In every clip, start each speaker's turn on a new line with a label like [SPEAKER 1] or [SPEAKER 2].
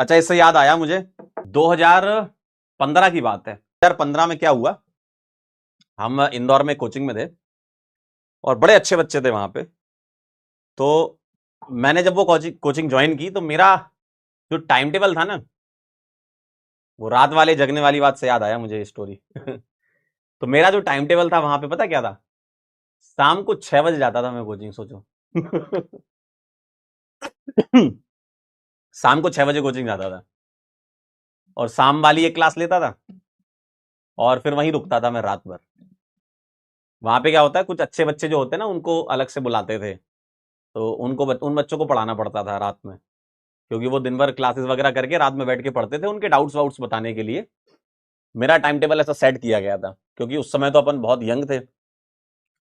[SPEAKER 1] अच्छा, इससे याद आया मुझे 2015 की बात है। 2015 में क्या हुआ, हम इंदौर में कोचिंग में थे और बड़े अच्छे बच्चे थे वहां पे। तो मैंने जब वो कोचिंग ज्वाइन की तो मेरा जो टाइम टेबल था ना, वो रात वाले जगने वाली बात से याद आया मुझे ये स्टोरी। तो मेरा जो टाइम टेबल था वहां पे पता क्या था, शाम को 6 बजे जाता था मैं कोचिंग, सोचो। शाम को 6 बजे कोचिंग जाता था और शाम वाली एक क्लास लेता था और फिर वहीं रुकता था मैं रात भर। वहां पे क्या होता है, कुछ अच्छे बच्चे जो होते हैं ना उनको अलग से बुलाते थे, तो उन बच्चों को पढ़ाना पड़ता था रात में, क्योंकि वो दिन भर क्लासेस वगैरह करके रात में बैठ के पढ़ते थे, उनके डाउट्स वाउट्स बताने के लिए मेरा टाइम टेबल ऐसा सेट किया गया था। क्योंकि उस समय तो अपन बहुत यंग थे,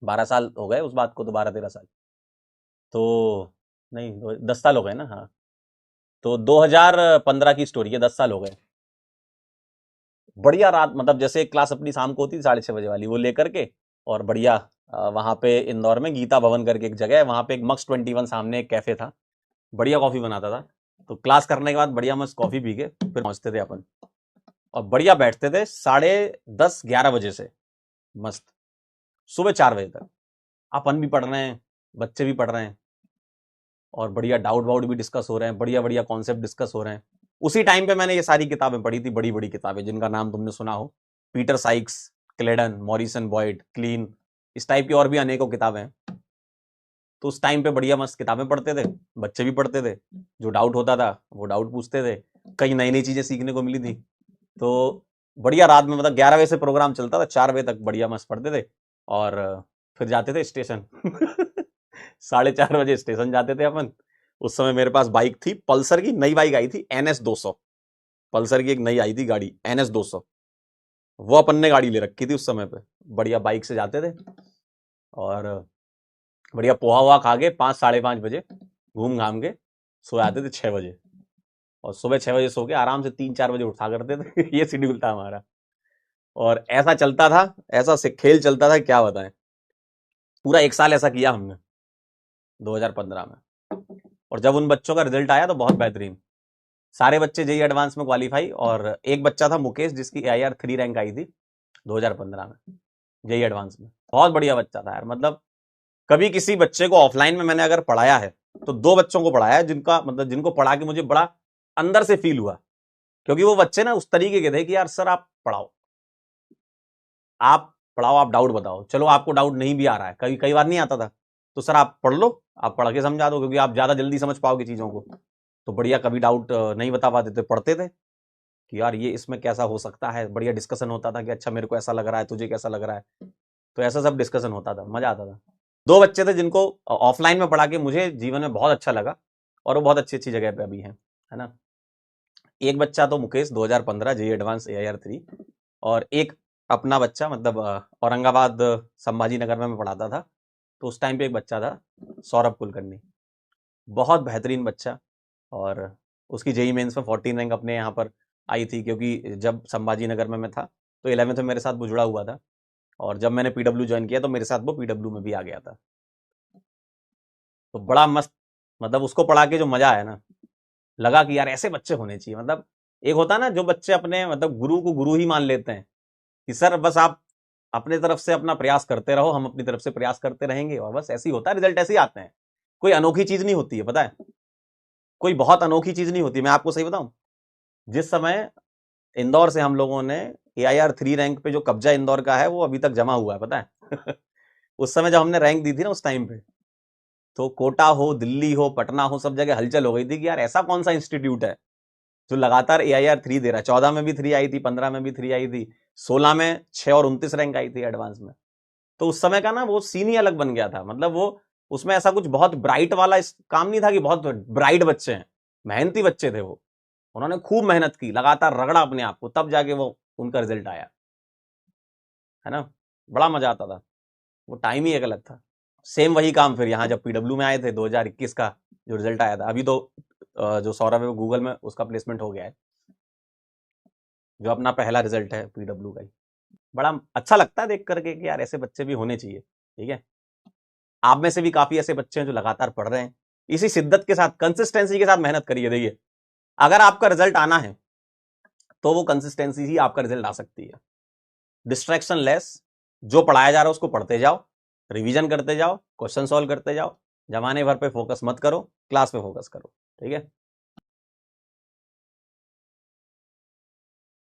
[SPEAKER 1] 12 साल हो गए उस बात को, तो 12-13 साल, तो नहीं 10 साल हो गए ना, हाँ। तो 2015 की स्टोरी है, 10 साल हो गए। बढ़िया रात, मतलब जैसे एक क्लास अपनी शाम को होती थी 6:30 बजे वाली, वो लेकर के और बढ़िया वहां पे इंदौर में गीता भवन करके एक जगह है, वहां पे एक Mux 21 सामने एक कैफे था, बढ़िया कॉफी बनाता था। तो क्लास करने के बाद बढ़िया मस्त कॉफी पी के फिर पहुंचते थे अपन और बढ़िया बैठते थे 10:30-11 बजे से मस्त सुबह 4 बजे तक। अपन भी पढ़ रहे हैं, बच्चे भी पढ़ रहे हैं और बढ़िया डाउट वाउट भी डिस्कस हो रहे हैं, बढ़िया बढ़िया कॉन्सेप्ट डिस्कस हो रहे हैं। उसी टाइम पे मैंने ये सारी किताबें पढ़ी थी, बड़ी बड़ी किताबें जिनका नाम तुमने सुना हो, Peter Sikes, क्लेडन, Morrison Boyd, clean, इस टाइप की और भी अनेकों किताबें हैं। तो उस टाइम पे बढ़िया मस्त किताबें पढ़ते थे, बच्चे भी पढ़ते थे, जो डाउट होता था वो डाउट पूछते थे, कई नई नई चीजें सीखने को मिली थी। तो बढ़िया रात में, मतलब 11 बजे से प्रोग्राम चलता था, 4 बजे तक बढ़िया मस्त पढ़ते थे और फिर जाते थे स्टेशन। 4:30 बजे स्टेशन जाते थे अपन। उस समय मेरे पास बाइक थी, पल्सर की नई बाइक आई थी NS 200, पल्सर की एक नई आई थी गाड़ी NS 200, वो अपन ने गाड़ी ले रखी थी उस समय पे। बढ़िया बाइक से जाते थे और बढ़िया पोहा हुआ खा के 5-5:30 बजे घूम घाम के सो जाते थे 6 बजे, और सुबह 6 बजे सो के आराम से 3-4 बजे उठा करते थे। ये शेड्यूल था हमारा और ऐसा चलता था, ऐसा से खेल चलता था, क्या बताएं। पूरा एक साल ऐसा किया हमने 2015 में। और जब उन बच्चों का रिजल्ट आया तो बहुत बेहतरीन, सारे बच्चे जेई एडवांस में क्वालिफाई, और एक बच्चा था मुकेश जिसकी AIR 3 रैंक आई थी 2015 में जेई एडवांस में। बहुत बढ़िया बच्चा था यार, मतलब कभी किसी बच्चे को ऑफलाइन में मैंने अगर पढ़ाया है तो 2 बच्चों को पढ़ाया है, जिनका मतलब जिनको पढ़ा के मुझे बड़ा अंदर से फील हुआ। क्योंकि वो बच्चे ना उस तरीके के थे कि यार सर आप पढ़ाओ, आप पढ़ाओ, आप डाउट बताओ, चलो आपको डाउट नहीं भी आ रहा है, कई कई बार नहीं आता था, तो सर आप पढ़ लो, आप पढ़ के समझा दो, क्योंकि आप ज्यादा जल्दी समझ पाओगे चीजों को। तो बढ़िया, कभी डाउट नहीं बता पाते थे, पढ़ते थे कि यार ये इसमें कैसा हो सकता है, बढ़िया डिस्कशन होता था कि अच्छा मेरे को ऐसा लग रहा है, तुझे कैसा लग रहा है। तो ऐसा सब डिस्कशन होता था, मजा आता था। 2 बच्चे थे जिनको ऑफलाइन में पढ़ा के मुझे जीवन में बहुत अच्छा लगा, और वो बहुत अच्छी अच्छी जगह पे अभी हैं, है ना। एक बच्चा तो मुकेश 2015 जेई एडवांस AIR 3, और एक अपना बच्चा, मतलब औरंगाबाद संभाजी नगर में मैं पढ़ाता था, तो उस टाइम पे एक बच्चा था सौरभ कुलकर्णी, बहुत बेहतरीन बच्चा। और उसकी जेई मेंस में 14 रैंक अपने यहाँ पर आई थी, क्योंकि जब संभाजी नगर में मैं था तो 11th में मेरे साथ वो जुड़ा हुआ था, और जब मैंने PW ज्वाइन किया तो मेरे साथ वो PW में भी आ गया था। तो बड़ा मस्त, मतलब उसको पढ़ा के जो मजा आया ना, लगा कि यार ऐसे बच्चे होने चाहिए। मतलब एक होता ना जो बच्चे अपने मतलब गुरु को गुरु ही मान लेते हैं कि सर बस आप अपने तरफ से अपना प्रयास करते रहो, हम अपनी तरफ से प्रयास करते रहेंगे, और बस ऐसे ही होता है, रिजल्ट ऐसे ही आते हैं। कोई अनोखी चीज नहीं होती है, पता है, कोई बहुत अनोखी चीज नहीं होती। मैं आपको सही बताऊं, जिस समय इंदौर से हम लोगों ने AIR 3 रैंक पे जो कब्जा इंदौर का है वो अभी तक जमा हुआ है, पता है। उस समय जब हमने रैंक दी थी ना उस टाइम पे, तो कोटा हो, दिल्ली हो, पटना हो, सब जगह हलचल हो गई थी कि यार ऐसा कौन सा इंस्टीट्यूट है जो लगातार AIR 3 दे रहा है। 14 में भी 3 आई थी, 15 में भी 3 आई थी, 16 में 6 और 29 रैंक आई थी एडवांस में। तो उस समय का ना वो सीन ही अलग बन गया था, मतलब वो उसमें ऐसा कुछ बहुत ब्राइट वाला इस काम नहीं था कि बहुत ब्राइट बच्चे हैं, मेहनती बच्चे थे वो, उन्होंने खूब मेहनत की, लगातार रगड़ा अपने आप को, तब जाके वो उनका रिजल्ट आया, है ना। बड़ा मजा आता था, वो टाइम ही एक अलग था। सेम वही काम फिर यहाँ जब PW में आए थे 2021 का जो रिजल्ट आया था, अभी तो जो सौरभ है वो गूगल में उसका प्लेसमेंट हो गया है, जो अपना पहला रिजल्ट है PW का ही। बड़ा अच्छा लगता है देख करके कि यार ऐसे बच्चे भी होने चाहिए, ठीक है। आप में से भी काफी ऐसे बच्चे हैं जो लगातार पढ़ रहे हैं, इसी शिद्दत के साथ, कंसिस्टेंसी के साथ मेहनत करिए, देखिए अगर आपका रिजल्ट आना है तो वो कंसिस्टेंसी ही आपका रिजल्ट आ सकती है। डिस्ट्रैक्शन लेस, जो पढ़ाया जा रहा है उसको पढ़ते जाओ, रिवीजन करते जाओ, क्वेश्चन सॉल्व करते जाओ, जमाने भर पे फोकस मत करो, क्लास पे फोकस करो। ठीक है।